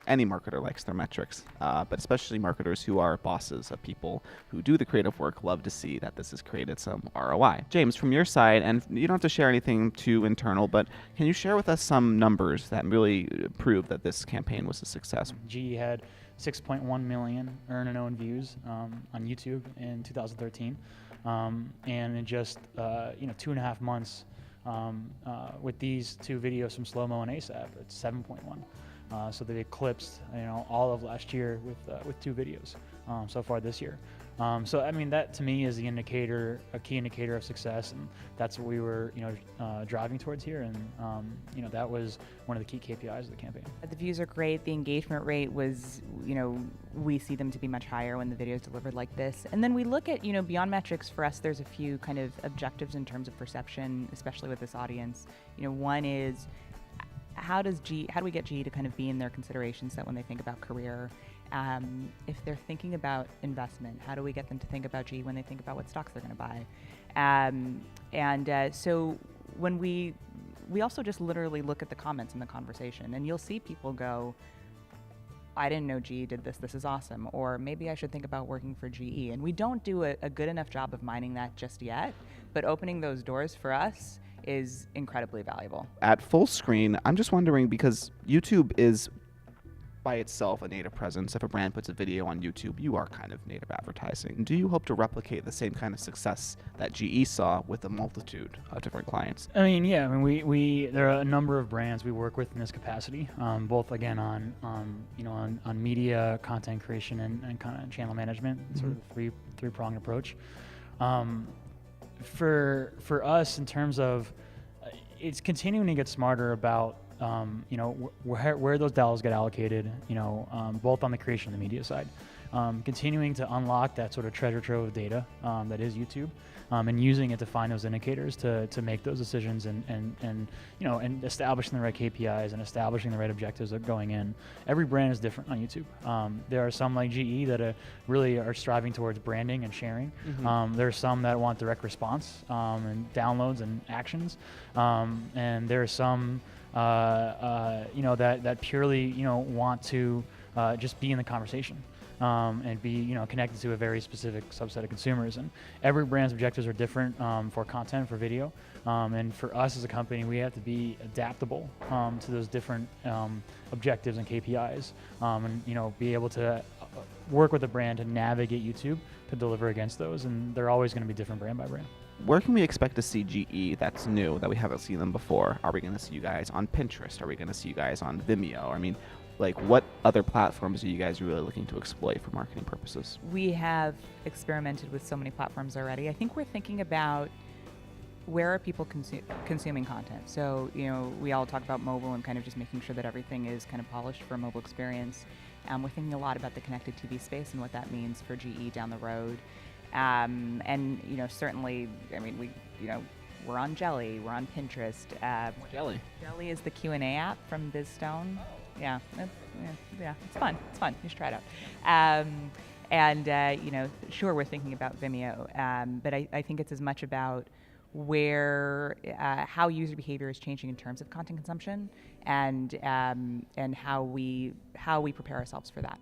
any marketer likes their metrics, but especially marketers who are bosses of people who do the creative work love to see that this has created some ROI. James, from your side, and you don't have to share anything too internal, but can you share with us some numbers that really prove that this campaign was a success? GE had 6.1 million earn and own views on YouTube in 2013, and in just 2.5 months with these two videos from Slow Mo and ASAP, it's 7.1. So they eclipsed all of last year with two videos so far this year. So I mean, that to me is the indicator, a key indicator of success, and that's what we were driving towards here, and that was one of the key KPIs of the campaign. The views are great. The engagement rate was, we see them to be much higher when the video is delivered like this. And then we look at, beyond metrics. For us, there's a few kind of objectives in terms of perception, especially with this audience. One is, how do we get GE to kind of be in their consideration set when they think about career? If they're thinking about investment, how do we get them to think about GE when they think about what stocks they're going to buy? So when we also just literally look at the comments in the conversation, and you'll see people go, I didn't know GE did this, this is awesome, or maybe I should think about working for GE. And we don't do a good enough job of mining that just yet, but opening those doors for us is incredibly valuable. At full screen, I'm just wondering, because YouTube is by itself a native presence. If a brand puts a video on YouTube, you are kind of native advertising. Do you hope to replicate the same kind of success that GE saw with a multitude of different clients? I mean, yeah. I mean, we there are a number of brands we work with in this capacity, both again on media, content creation, and kind of channel management. Mm-hmm. Sort of three-pronged approach. For us, in terms of it's continuing to get smarter about where those dollars get allocated, both on the creation and the media side. Continuing to unlock that sort of treasure trove of data that is YouTube, and using it to find those indicators to make those decisions and establishing the right KPIs and establishing the right objectives that are going in. Every brand is different on YouTube. There are some like GE that really are striving towards branding and sharing. Mm-hmm. There are some that want direct response and downloads and actions, and there are some that purely want to just be in the conversation. And be connected to a very specific subset of consumers, and every brand's objectives are different for content, for video, and for us as a company, we have to be adaptable to those different objectives and KPIs, and be able to work with a brand to navigate YouTube to deliver against those, and they're always going to be different brand by brand. Where can we expect to see GE that's new, that we haven't seen them before? Are we going to see you guys on Pinterest? Are we going to see you guys on Vimeo? I mean, what other platforms are you guys really looking to exploit for marketing purposes? We have experimented with so many platforms already. I think we're thinking about where are people consuming content. So, we all talk about mobile and kind of just making sure that everything is kind of polished for a mobile experience. We're thinking a lot about the connected TV space and what that means for GE down the road. Certainly, I mean, we're on Jelly, we're on Pinterest. Jelly? Jelly is the Q&A app from BizStone. Yeah, it's fun. It's fun. You should try it out. Sure, we're thinking about Vimeo, but I think it's as much about how user behavior is changing in terms of content consumption, and how we prepare ourselves for that.